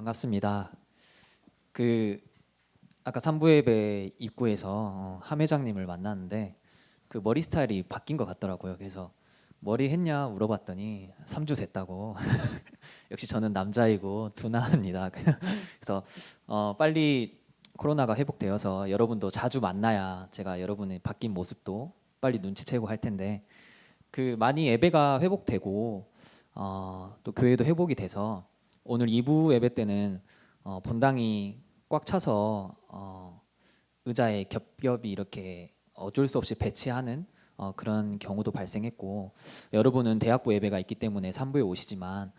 반갑습니다. 그 아까 3부 예배 입구에서 함 회장님을 만났는데 그 머리 스타일이 바뀐 것 같더라고요. 그래서 머리 했냐 물어봤더니 3주 됐다고. 역시 저는 남자이고 둔합니다. 그래서 빨리 코로나가 회복되어서 여러분도 자주 만나야 제가 여러분의 바뀐 모습도 빨리 눈치채고 할 텐데 그 많이 예배가 회복되고 또 교회도 회복이 돼서 오늘 2부 예배 때는 본당이 꽉 차서 의자에 겹겹이 이렇게 어쩔 수 없이 배치하는 그런 경우도 발생했고 여러분은 대학부 예배가 있기 때문에 3부에 오시지만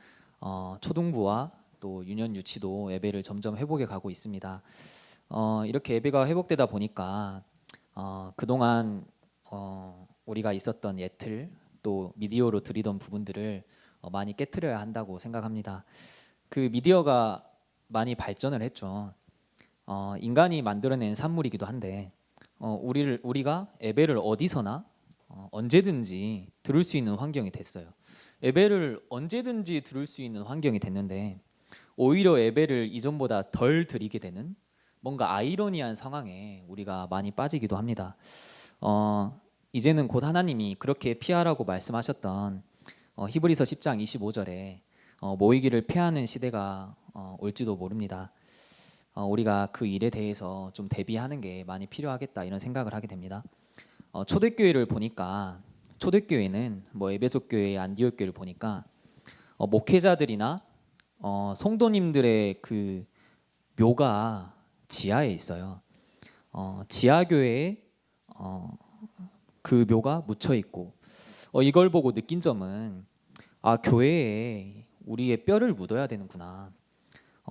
초등부와 또 유년 유치도 예배를 점점 회복해 가고 있습니다. 이렇게 예배가 회복되다 보니까 그동안 우리가 있었던 예틀 또 미디어로 드리던 부분들을 많이 깨트려야 한다고 생각합니다. 그 미디어가 많이 발전을 했죠. 인간이 만들어낸 산물이기도 한데 우리가 예배를 어디서나 언제든지 들을 수 있는 환경이 됐어요. 예배를 언제든지 들을 수 있는 환경이 됐는데 오히려 예배를 이전보다 덜 드리게 되는 뭔가 아이러니한 상황에 우리가 많이 빠지기도 합니다. 이제는 곧 하나님이 그렇게 피하라고 말씀하셨던 히브리서 10장 25절에 모이기를 피하는 시대가 올지도 모릅니다. 우리가 그 일에 대해서 좀 대비하는 게 많이 필요하겠다 이런 생각을 하게 됩니다. 초대교회를 보니까 초대교회는 뭐 에베소 교회, 안디옥 교회를 보니까 목회자들이나 성도님들의 그 묘가 지하에 있어요. 지하 교회에 그 묘가 묻혀 있고 이걸 보고 느낀 점은 교회에 우리의 뼈를 묻어야 되는구나.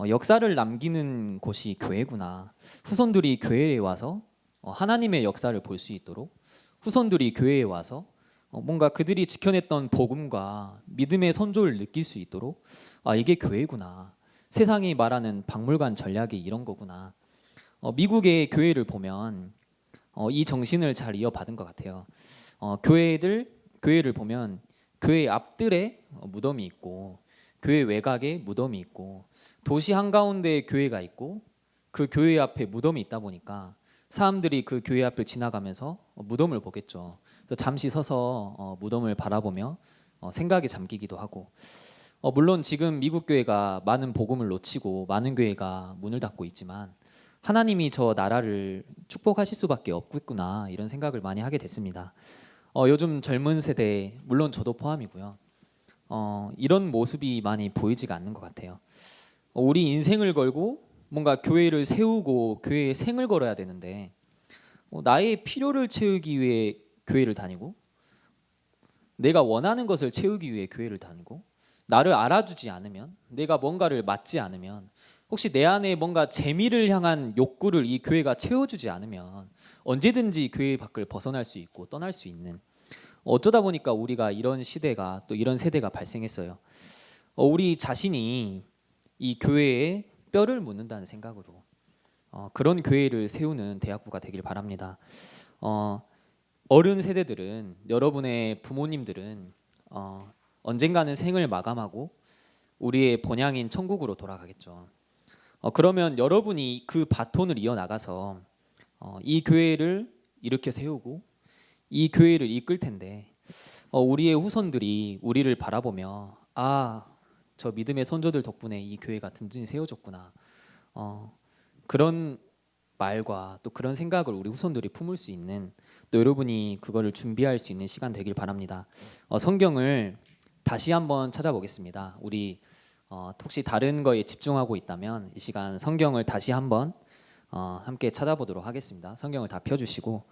역사를 남기는 곳이 교회구나. 후손들이 교회에 와서 하나님의 역사를 볼 수 있도록 후손들이 교회에 와서 뭔가 그들이 지켜냈던 복음과 믿음의 선조를 느낄 수 있도록 이게 교회구나. 세상이 말하는 박물관 전략이 이런 거구나. 미국의 교회를 보면 이 정신을 잘 이어받은 것 같아요. 교회를 보면 교회 앞뜰에 무덤이 있고 교회 외곽에 무덤이 있고 도시 한가운데에 교회가 있고 그 교회 앞에 무덤이 있다 보니까 사람들이 그 교회 앞을 지나가면서 무덤을 보겠죠. 그래서 잠시 서서 무덤을 바라보며 생각에 잠기기도 하고 물론 지금 미국 교회가 많은 복음을 놓치고 많은 교회가 문을 닫고 있지만 하나님이 저 나라를 축복하실 수밖에 없겠구나 이런 생각을 많이 하게 됐습니다. 요즘 젊은 세대 물론 저도 포함이고요. 이런 모습이 많이 보이지가 않는 것 같아요. 우리 인생을 걸고 뭔가 교회를 세우고 교회에 생을 걸어야 되는데 나의 필요를 채우기 위해 교회를 다니고 내가 원하는 것을 채우기 위해 교회를 다니고 나를 알아주지 않으면 내가 뭔가를 맡지 않으면 혹시 내 안에 뭔가 재미를 향한 욕구를 이 교회가 채워주지 않으면 언제든지 교회 밖을 벗어날 수 있고 떠날 수 있는 어쩌다 보니까 우리가 이런 시대가 또 이런 세대가 발생했어요. 우리 자신이 이 교회에 뼈를 묻는다는 생각으로 그런 교회를 세우는 대학부가 되길 바랍니다. 어른 세대들은 여러분의 부모님들은 언젠가는 생을 마감하고 우리의 본향인 천국으로 돌아가겠죠. 그러면 여러분이 그 바톤을 이어나가서 이 교회를 이렇게 세우고 이 교회를 이끌 텐데 우리의 후손들이 우리를 바라보며 저 믿음의 선조들 덕분에 이 교회가 든든히 세워졌구나. 그런 말과 또 그런 생각을 우리 후손들이 품을 수 있는 또 여러분이 그거를 준비할 수 있는 시간 되길 바랍니다. 성경을 다시 한번 찾아보겠습니다. 우리 혹시 다른 거에 집중하고 있다면 이 시간 성경을 다시 한번 함께 찾아보도록 하겠습니다. 성경을 다 펴주시고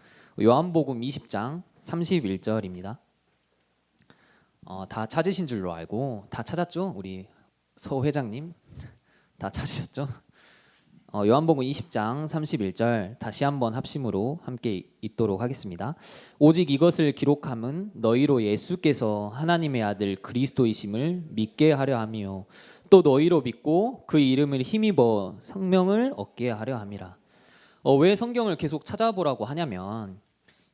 요한복음 20장 31절입니다. 다 찾으신 줄로 알고 다 찾았죠? 우리 서 회장님 다 찾으셨죠? 요한복음 20장 31절 다시 한번 합심으로 함께 읽도록 하겠습니다. 오직 이것을 기록함은 너희로 예수께서 하나님의 아들 그리스도이심을 믿게 하려 함이요 또 너희로 믿고 그 이름을 힘입어 성명을 얻게 하려 함이라. 왜 성경을 계속 찾아보라고 하냐면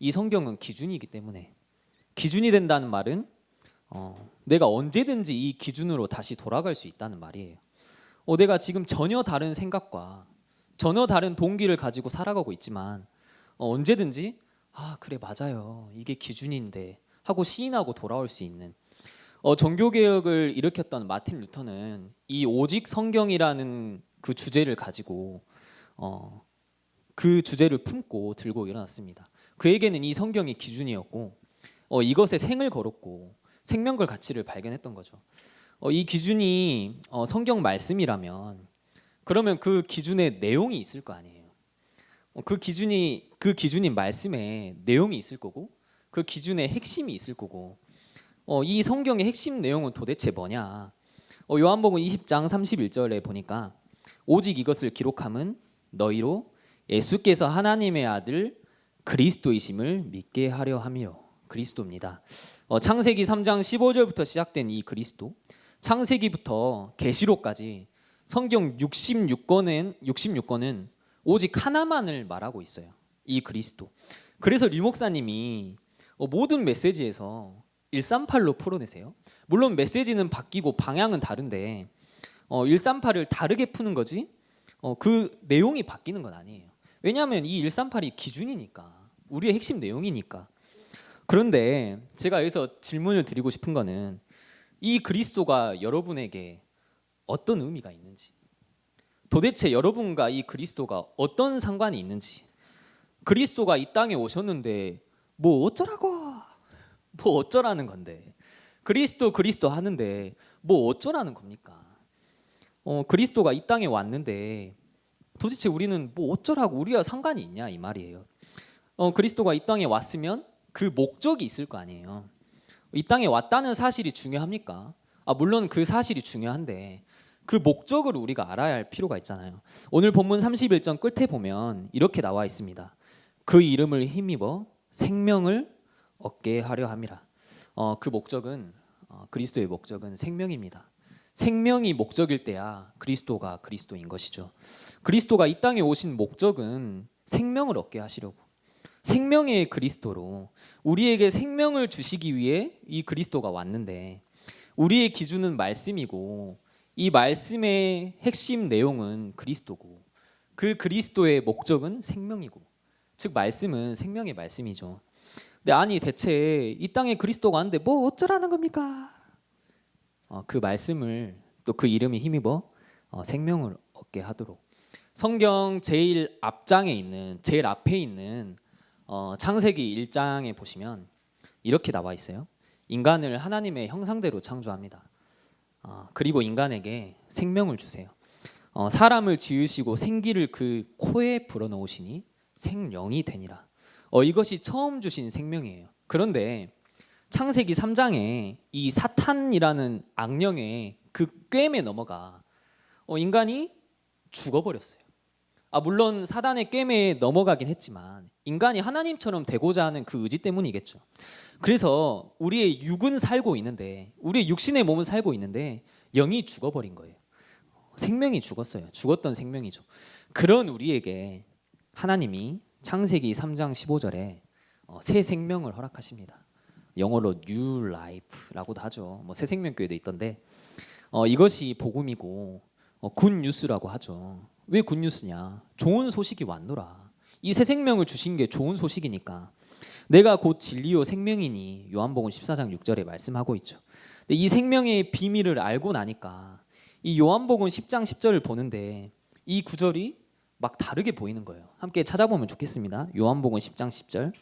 이 성경은 기준이기 때문에 기준이 된다는 말은 내가 언제든지 이 기준으로 다시 돌아갈 수 있다는 말이에요. 내가 지금 전혀 다른 생각과 전혀 다른 동기를 가지고 살아가고 있지만 언제든지 그래 맞아요 이게 기준인데 하고 시인하고 돌아올 수 있는 종교개혁을 일으켰던 마틴 루터는 이 오직 성경이라는 그 주제를 가지고 그 주제를 품고 들고 일어났습니다. 그에게는 이 성경이 기준이었고 이것에 생을 걸었고 생명과 가치를 발견했던 거죠. 이 기준이 성경 말씀이라면 그러면 그 기준에 내용이 있을 거 아니에요. 그 기준인 말씀에 내용이 있을 거고 그 기준에 핵심이 있을 거고 이 성경의 핵심 내용은 도대체 뭐냐? 요한복음 20장 31절에 보니까 오직 이것을 기록함은 너희로 예수께서 하나님의 아들 그리스도이심을 믿게 하려 함이요. 그리스도입니다. 창세기 3장 15절부터 시작된 이 그리스도, 창세기부터 계시록까지 성경 66권은 오직 하나만을 말하고 있어요. 이 그리스도. 그래서 류 목사님이 모든 메시지에서 138로 풀어내세요. 물론 메시지는 바뀌고 방향은 다른데 138을 다르게 푸는 거지 그 내용이 바뀌는 건 아니에요. 왜냐하면 이 138이 기준이니까 우리의 핵심 내용이니까. 그런데 제가 여기서 질문을 드리고 싶은 거는 이 그리스도가 여러분에게 어떤 의미가 있는지, 도대체 여러분과 이 그리스도가 어떤 상관이 있는지, 그리스도가 이 땅에 오셨는데 뭐 어쩌라는 건데, 그리스도 하는데 뭐 어쩌라는 겁니까? 그리스도가 이 땅에 왔는데 도대체 우리는 뭐 어쩌라고 우리와 상관이 있냐 이 말이에요. 그리스도가 이 땅에 왔으면 그 목적이 있을 거 아니에요. 이 땅에 왔다는 사실이 중요합니까? 물론 그 사실이 중요한데 그 목적을 우리가 알아야 할 필요가 있잖아요. 오늘 본문 31절 끝에 보면 이렇게 나와 있습니다. 그 이름을 힘입어 생명을 얻게 하려 함이라. 그 목적은 그리스도의 목적은 생명입니다. 생명이 목적일 때야 그리스도가 그리스도인 것이죠. 그리스도가 이 땅에 오신 목적은 생명을 얻게 하시려고, 생명의 그리스도로 우리에게 생명을 주시기 위해 이 그리스도가 왔는데 우리의 기준은 말씀이고 이 말씀의 핵심 내용은 그리스도고 그 그리스도의 목적은 생명이고, 즉 말씀은 생명의 말씀이죠. 근데 아니 대체 이 땅에 그리스도가 왔는데 뭐 어쩌라는 겁니까? 그 말씀을 또 그 이름이 힘입어 생명을 얻게 하도록, 성경 제일 앞에 있는 창세기 1장에 보시면 이렇게 나와 있어요. 인간을 하나님의 형상대로 창조합니다. 그리고 인간에게 생명을 주세요. 사람을 지으시고 생기를 그 코에 불어넣으시니 생령이 되니라. 이것이 처음 주신 생명이에요. 그런데 창세기 3장에 이 사탄이라는 악령의 그 꿰매 넘어가 인간이 죽어버렸어요. 물론 사단의 꿰매에 넘어가긴 했지만 인간이 하나님처럼 되고자 하는 그 의지 때문이겠죠. 그래서 우리의 육은 살고 있는데, 우리의 육신의 몸은 살고 있는데 영이 죽어버린 거예요. 생명이 죽었어요. 죽었던 생명이죠. 그런 우리에게 하나님이 창세기 3장 15절에 새 생명을 허락하십니다. 영어로 New Life라고도 하죠. 새 생명교회도 있던데 이것이 복음이고 굿뉴스라고 하죠. 왜 굿뉴스냐? 좋은 소식이 왔노라. 이 새 생명을 주신 게 좋은 소식이니까. 내가 곧 진리요 생명이니 요한복음 14장 6절에 말씀하고 있죠. 근데 이 생명의 비밀을 알고 나니까 이 요한복음 10장 10절을 보는데 이 구절이 막 다르게 보이는 거예요. 함께 찾아보면 좋겠습니다. 요한복음 10장 10절.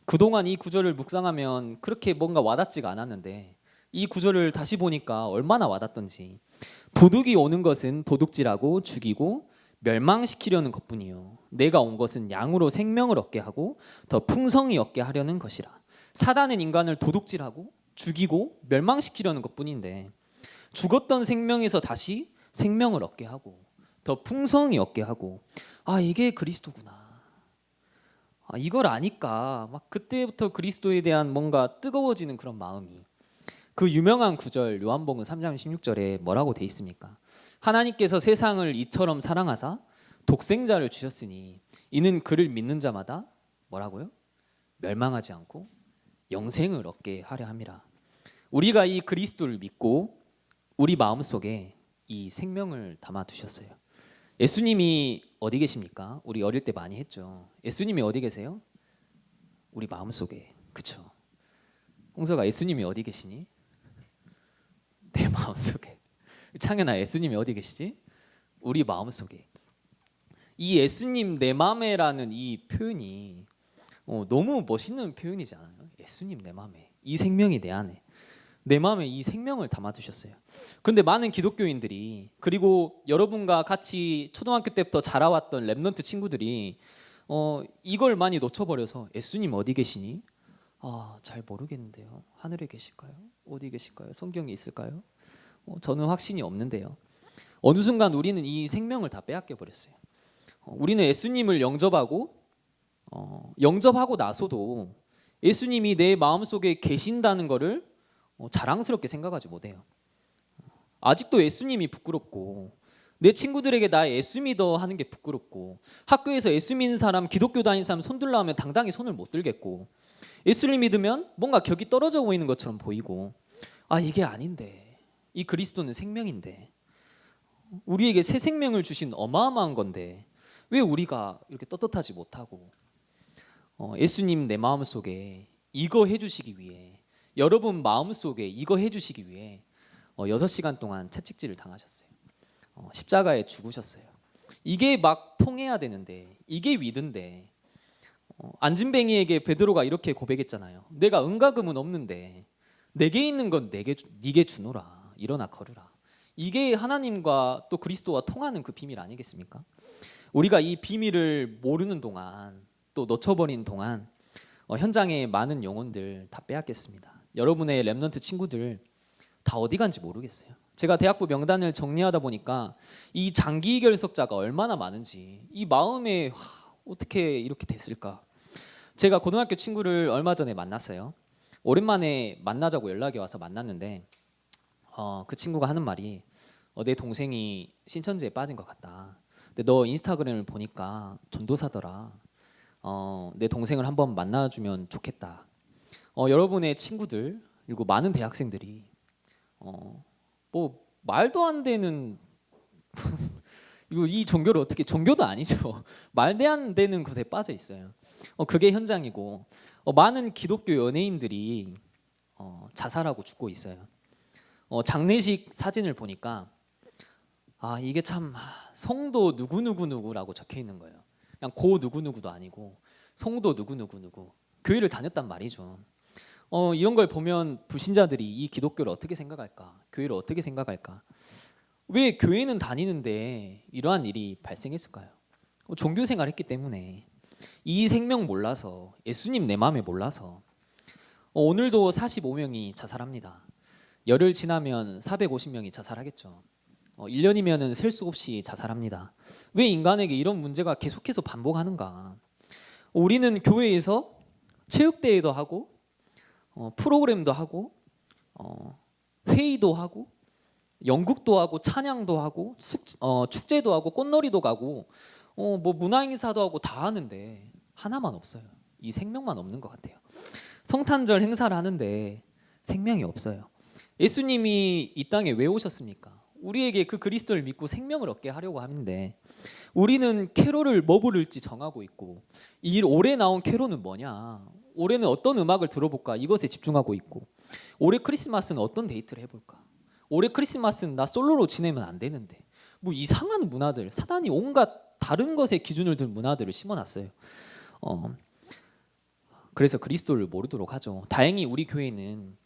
그동안 이 구절을 묵상하면 그렇게 뭔가 와닿지가 않았는데 이 구절을 다시 보니까 얼마나 와닿던지. 도둑이 오는 것은 도둑질하고 죽이고 멸망시키려는 것뿐이요 내가 온 것은 양으로 생명을 얻게 하고 더 풍성히 얻게 하려는 것이라. 사단은 인간을 도둑질하고 죽이고 멸망시키려는 것뿐인데 죽었던 생명에서 다시 생명을 얻게 하고 더 풍성히 얻게 하고, 이게 그리스도구나. 이걸 아니까 막 그때부터 그리스도에 대한 뭔가 뜨거워지는 그런 마음이. 그 유명한 구절 요한복음 3장 16절에 뭐라고 돼 있습니까? 하나님께서 세상을 이처럼 사랑하사 독생자를 주셨으니 이는 그를 믿는 자마다 뭐라고요? 멸망하지 않고 영생을 얻게 하려 함이라. 우리가 이 그리스도를 믿고 우리 마음속에 이 생명을 담아 두셨어요. 예수님이 어디 계십니까? 우리 어릴 때 많이 했죠. 예수님이 어디 계세요? 우리 마음속에. 그쵸? 홍서가 예수님이 어디 계시니? 내 마음속에. 창현아, 예수님이 어디 계시지? 우리 마음속에. 이 예수님 내 맘에라는 이 표현이 너무 멋있는 표현이지 않아요? 예수님 내 맘에, 이 생명이 내 안에, 내 마음에 이 생명을 담아두셨어요. 그런데 많은 기독교인들이, 그리고 여러분과 같이 초등학교 때부터 자라왔던 랩넌트 친구들이 이걸 많이 놓쳐버려서 예수님 어디 계시니? 잘 모르겠는데요. 하늘에 계실까요? 어디 계실까요? 성경에 있을까요? 저는 확신이 없는데요. 어느 순간 우리는 이 생명을 다 빼앗겨 버렸어요. 우리는 예수님을 영접하고 나서도 예수님이 내 마음속에 계신다는 것을 자랑스럽게 생각하지 못해요. 아직도 예수님이 부끄럽고, 내 친구들에게 나 예수 믿어 하는 게 부끄럽고, 학교에서 예수 믿는 사람, 기독교 다니는 사람 손들라 하면 당당히 손을 못 들겠고, 예수를 믿으면 뭔가 격이 떨어져 보이는 것처럼 보이고, 이게 아닌데, 이 그리스도는 생명인데, 우리에게 새 생명을 주신 어마어마한 건데 왜 우리가 이렇게 떳떳하지 못하고, 예수님 내 마음속에 이거 해주시기 위해, 여러분 마음속에 이거 해주시기 위해 6시간 동안 채찍질을 당하셨어요. 십자가에 죽으셨어요. 이게 막 통해야 되는데, 이게 위드인데, 안진뱅이에게 베드로가 이렇게 고백했잖아요. 내가 은과 금은 없는데 내게 있는 건 네게 주노라. 일어나 걸으라. 이게 하나님과 또 그리스도와 통하는 그 비밀 아니겠습니까? 우리가 이 비밀을 모르는 동안, 또 놓쳐버린 동안 현장에 많은 영혼들 다 빼앗겠습니다. 여러분의 랩넌트 친구들 다 어디 간지 모르겠어요. 제가 대학부 명단을 정리하다 보니까 이 장기 결석자가 얼마나 많은지, 이 마음에 어떻게 이렇게 됐을까. 제가 고등학교 친구를 얼마 전에 만났어요. 오랜만에 만나자고 연락이 와서 만났는데 그 친구가 하는 말이 내 동생이 신천지에 빠진 것 같다. 근데 너 인스타그램을 보니까 전도사더라. 내 동생을 한번 만나주면 좋겠다. 여러분의 친구들, 그리고 많은 대학생들이 뭐 말도 안 되는 이 종교를 어떻게, 종교도 아니죠. 말도 안 되는 것에 빠져 있어요. 그게 현장이고, 많은 기독교 연예인들이 자살하고 죽고 있어요. 장례식 사진을 보니까 이게 참 성도 누구누구누구라고 적혀 있는 거예요. 그냥 고 누구누구도 아니고 성도 누구누구누구, 교회를 다녔단 말이죠. 이런 걸 보면 불신자들이 이 기독교를 어떻게 생각할까, 교회를 어떻게 생각할까, 왜 교회는 다니는데 이러한 일이 발생했을까요? 종교생활 했기 때문에, 이 생명 몰라서, 예수님 내 마음에 몰라서. 오늘도 45명이 자살합니다. 열흘 지나면 450명이 자살하겠죠. 1년이면 셀 수 없이 자살합니다. 왜 인간에게 이런 문제가 계속해서 반복하는가? 우리는 교회에서 체육대회도 하고 프로그램도 하고 회의도 하고 연극도 하고 찬양도 하고 축제도 하고 꽃놀이도 가고 뭐 문화행사도 하고 다 하는데 하나만 없어요. 이 생명만 없는 것 같아요. 성탄절 행사를 하는데 생명이 없어요. 예수님이 이 땅에 왜 오셨습니까? 우리에게 그 그리스도를 믿고 생명을 얻게 하려고 하는데, 우리는 캐롤을 뭐 부를지 정하고 있고, 이 올해 나온 캐롤은 뭐냐, 올해는 어떤 음악을 들어볼까, 이것에 집중하고 있고, 올해 크리스마스는 어떤 데이트를 해볼까, 올해 크리스마스는 나 솔로로 지내면 안 되는데, 뭐 이상한 문화들, 사단이 온갖 다른 것에 기준을 둔 문화들을 심어놨어요. 그래서 그리스도를 모르도록 하죠. 다행히 우리 교회는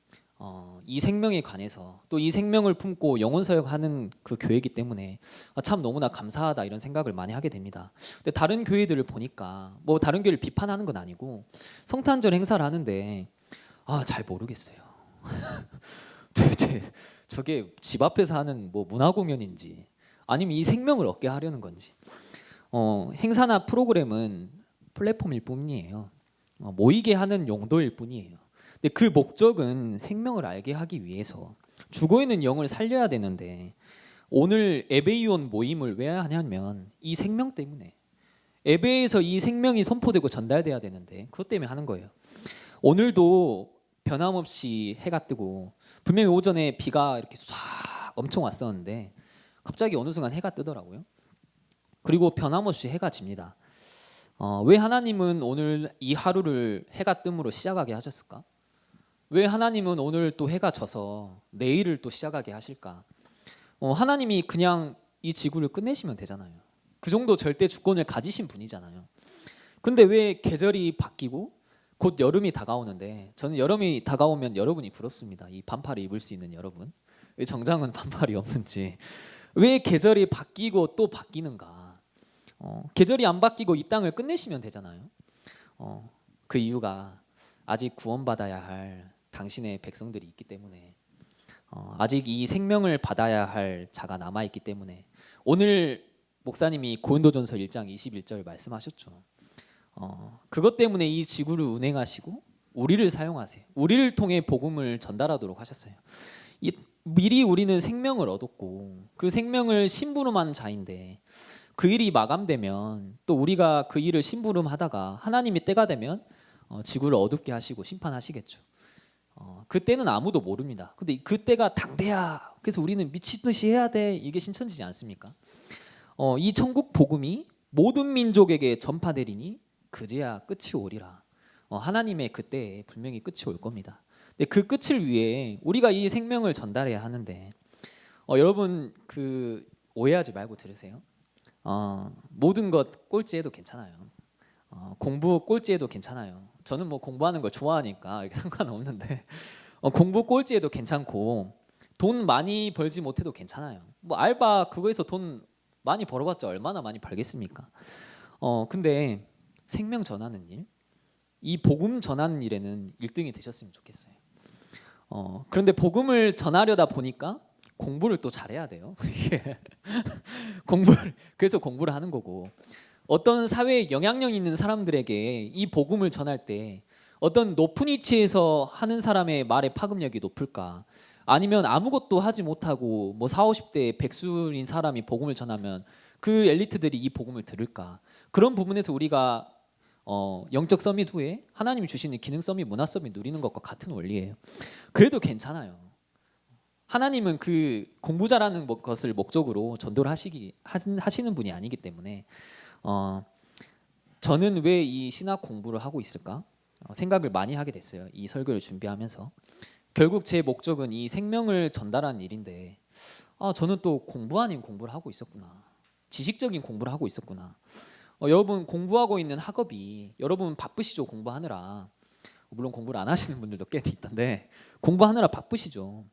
이 생명에 관해서, 또 이 생명을 품고 영혼 사역하는 그 교회이기 때문에 참 너무나 감사하다, 이런 생각을 많이 하게 됩니다. 근데 다른 교회들을 보니까, 뭐 다른 교회를 비판하는 건 아니고, 성탄절 행사를 하는데 잘 모르겠어요. 도대체 저게 집 앞에서 하는 뭐 문화 공연인지, 아니면 이 생명을 얻게 하려는 건지. 행사나 프로그램은 플랫폼일 뿐이에요. 모이게 하는 용도일 뿐이에요. 근데 그 목적은 생명을 알게 하기 위해서, 죽어있는 영을 살려야 되는데, 오늘 예배위원 모임을 왜 하냐면 이 생명 때문에, 예배에서 이 생명이 선포되고 전달돼야 되는데 그것 때문에 하는 거예요. 오늘도 변함없이 해가 뜨고, 분명히 오전에 비가 이렇게 쏴 엄청 왔었는데 갑자기 어느 순간 해가 뜨더라고요. 그리고 변함없이 해가 집니다. 왜 하나님은 오늘 이 하루를 해가 뜸으로 시작하게 하셨을까? 왜 하나님은 오늘 또 해가 져서 내일을 또 시작하게 하실까? 하나님이 그냥 이 지구를 끝내시면 되잖아요. 그 정도 절대 주권을 가지신 분이잖아요. 근데 왜 계절이 바뀌고 곧 여름이 다가오는데, 저는 여름이 다가오면 여러분이 부럽습니다. 이 반팔을 입을 수 있는 여러분. 왜 정장은 반팔이 없는지. 왜 계절이 바뀌고 또 바뀌는가? 계절이 안 바뀌고 이 땅을 끝내시면 되잖아요. 그 이유가 아직 구원받아야 할 당신의 백성들이 있기 때문에, 아직 이 생명을 받아야 할 자가 남아있기 때문에. 오늘 목사님이 고린도전서 1장 21절 말씀하셨죠. 그것 때문에 이 지구를 운행하시고 우리를 사용하세요. 우리를 통해 복음을 전달하도록 하셨어요. 미리 우리는 생명을 얻었고 그 생명을 심부름한 자인데, 그 일이 마감되면 또 우리가 그 일을 심부름하다가 하나님이 때가 되면 지구를 어둡게 하시고 심판하시겠죠. 그때는 아무도 모릅니다. 근데 그때가 당대야. 그래서 우리는 미친 듯이 해야 돼. 이게 신천지지 않습니까? 이 천국 복음이 모든 민족에게 전파되리니 그제야 끝이 오리라. 하나님의 그때에 분명히 끝이 올 겁니다. 근데 그 끝을 위해 우리가 이 생명을 전달해야 하는데, 여러분 그 오해하지 말고 들으세요. 모든 것 꼴찌해도 괜찮아요. 공부 꼴찌해도 괜찮아요. 저는 뭐 공부하는 걸 좋아하니까 이게 상관없는데, 공부 꼴찌해도 괜찮고 돈 많이 벌지 못해도 괜찮아요. 뭐 알바 그거에서 돈 많이 벌어봤자 얼마나 많이 벌겠습니까? 근데 생명 전하는 일, 이 복음 전하는 일에는 1등이 되셨으면 좋겠어요. 그런데 복음을 전하려다 보니까 공부를 또 잘해야 돼요. 그래서 공부를 하는 거고, 어떤 사회에 영향력 있는 사람들에게 이 복음을 전할 때 어떤 높은 위치에서 하는 사람의 말의 파급력이 높을까? 아니면 아무것도 하지 못하고 뭐 40, 50대 백수인 사람이 복음을 전하면 그 엘리트들이 이 복음을 들을까? 그런 부분에서 우리가 영적 서밋 후에 하나님이 주시는 기능 서밋, 문화 서밋 누리는 것과 같은 원리예요. 그래도 괜찮아요. 하나님은 그 공부 잘하는 것을 목적으로 전도를 하시는 분이 아니기 때문에, 저는 왜 이 신학 공부를 하고 있을까? 생각을 많이 하게 됐어요. 이 설교를 준비하면서. 결국 제 목적은 이 생명을 전달하는 일인데, 저는 또 공부 아닌 공부를 하고 있었구나. 지식적인 공부를 하고 있었구나. 여러분 공부하고 있는 학업이, 여러분 바쁘시죠? 공부하느라. 물론 공부를 안 하시는 분들도 꽤 있던데 공부하느라 바쁘시죠.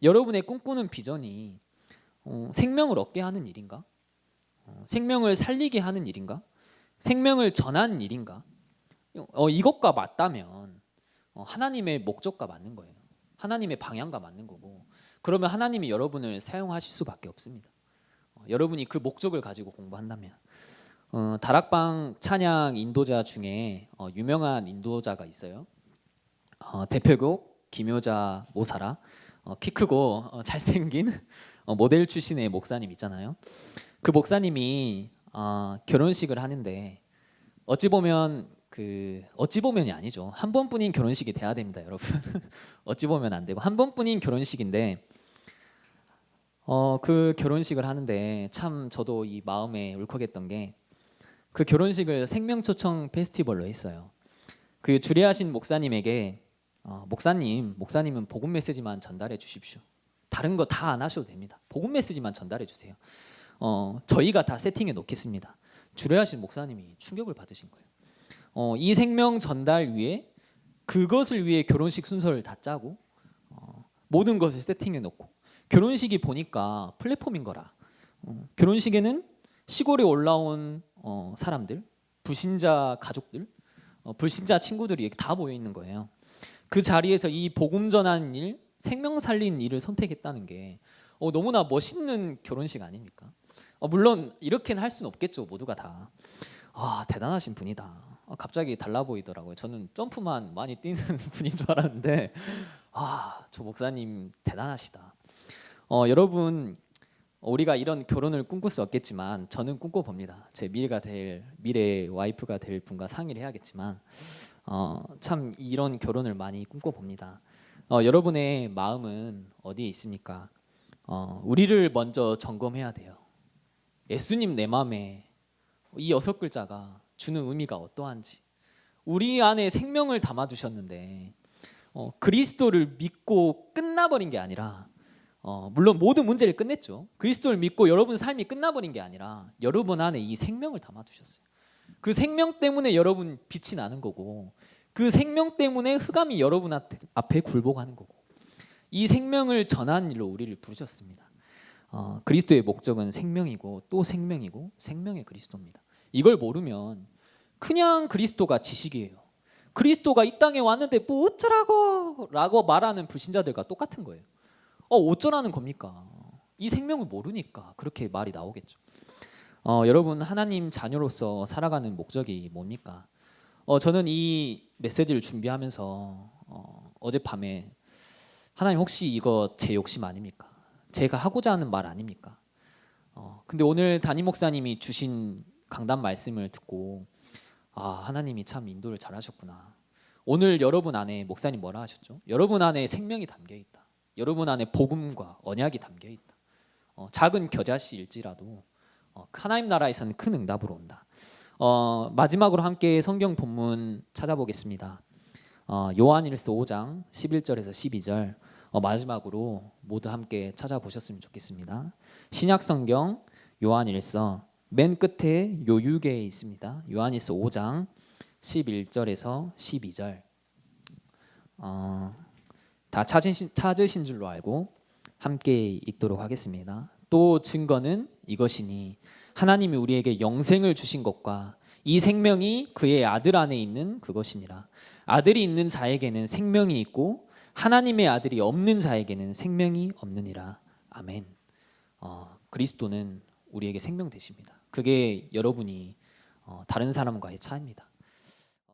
여러분의 꿈꾸는 비전이 생명을 얻게 하는 일인가? 생명을 살리게 하는 일인가? 생명을 전하는 일인가? 이것과 맞다면 하나님의 목적과 맞는 거예요. 하나님의 방향과 맞는 거고, 그러면 하나님이 여러분을 사용하실 수밖에 없습니다. 여러분이 그 목적을 가지고 공부한다면. 다락방 찬양 인도자 중에 유명한 인도자가 있어요. 대표곡 김효자 모사라. 키 크고 잘생긴 모델 출신의 목사님 있잖아요. 그 목사님이 결혼식을 하는데, 어찌 보면이 아니죠. 한 번뿐인 결혼식이 돼야 됩니다, 여러분. 어찌 보면 안 되고 한 번뿐인 결혼식인데, 그 결혼식을 하는데 참 저도 이 마음에 울컥했던 게, 그 결혼식을 생명초청 페스티벌로 했어요. 그 주례하신 목사님에게 목사님은 복음 메시지만 전달해 주십시오. 다른 거 다 안 하셔도 됩니다. 복음 메시지만 전달해 주세요. 저희가 다 세팅해 놓겠습니다. 주례하신 목사님이 충격을 받으신 거예요. 이 생명 전달 위에, 그것을 위해 결혼식 순서를 다 짜고 모든 것을 세팅해 놓고, 결혼식이 보니까 플랫폼인 거라. 결혼식에는 시골에 올라온 사람들, 불신자 가족들, 불신자 친구들이 다 모여 있는 거예요. 그 자리에서 이 복음 전하는 일, 생명 살리는 일을 선택했다는 게 너무나 멋있는 결혼식 아닙니까? 물론 이렇게는 할 수는 없겠죠. 모두가 다. 대단하신 분이다. 갑자기 달라 보이더라고요. 저는 점프만 많이 뛰는 분인 줄 알았는데, 저 목사님 대단하시다. 여러분, 우리가 이런 결혼을 꿈꿀 수 없겠지만 저는 꿈꿔봅니다. 제 미래 와이프가 될 분과 상의를 해야겠지만, 참 이런 결혼을 많이 꿈꿔봅니다. 여러분의 마음은 어디에 있습니까? 우리를 먼저 점검해야 돼요. 예수님 내 맘에 이 6글자가 주는 의미가 어떠한지. 우리 안에 생명을 담아두셨는데 그리스도를 믿고 끝나버린 게 아니라 물론 모든 문제를 끝냈죠. 그리스도를 믿고 여러분 삶이 끝나버린 게 아니라 여러분 안에 이 생명을 담아두셨어요. 그 생명 때문에 여러분 빛이 나는 거고 그 생명 때문에 흑암이 여러분 앞에 굴복하는 거고 이 생명을 전하는 일로 우리를 부르셨습니다. 그리스도의 목적은 생명이고 또 생명이고 생명의 그리스도입니다. 이걸 모르면 그냥 그리스도가 지식이에요. 그리스도가 이 땅에 왔는데 뭐 어쩌라고 라고 말하는 불신자들과 똑같은 거예요. 어쩌라는 겁니까? 이 생명을 모르니까 그렇게 말이 나오겠죠. 여러분 하나님 자녀로서 살아가는 목적이 뭡니까? 저는 이 메시지를 준비하면서 어젯밤에 하나님 혹시 이거 제 욕심 아닙니까? 제가 하고자 하는 말 아닙니까? 근데 오늘 담임 목사님이 주신 강단 말씀을 듣고 하나님이 참 인도를 잘하셨구나. 오늘 여러분 안에 목사님 뭐라 하셨죠? 여러분 안에 생명이 담겨 있다. 여러분 안에 복음과 언약이 담겨 있다. 작은 겨자씨일지라도 하나님 나라에서는 큰 응답으로 온다. 마지막으로 함께 성경 본문 찾아보겠습니다. 요한일서 5장 11절에서 12절 마지막으로 모두 함께 찾아보셨으면 좋겠습니다. 신약 성경 요한일서 맨 끝에 요유계에 있습니다. 요한일서 5장 11절에서 12절 다 찾으신 줄로 알고 함께 읽도록 하겠습니다. 또 증거는 이것이니 하나님이 우리에게 영생을 주신 것과 이 생명이 그의 아들 안에 있는 그것이니라. 아들이 있는 자에게는 생명이 있고 하나님의 아들이 없는 자에게는 생명이 없느니라. 아멘. 그리스도는 우리에게 생명 되십니다. 그게 여러분이 다른 사람과의 차이입니다.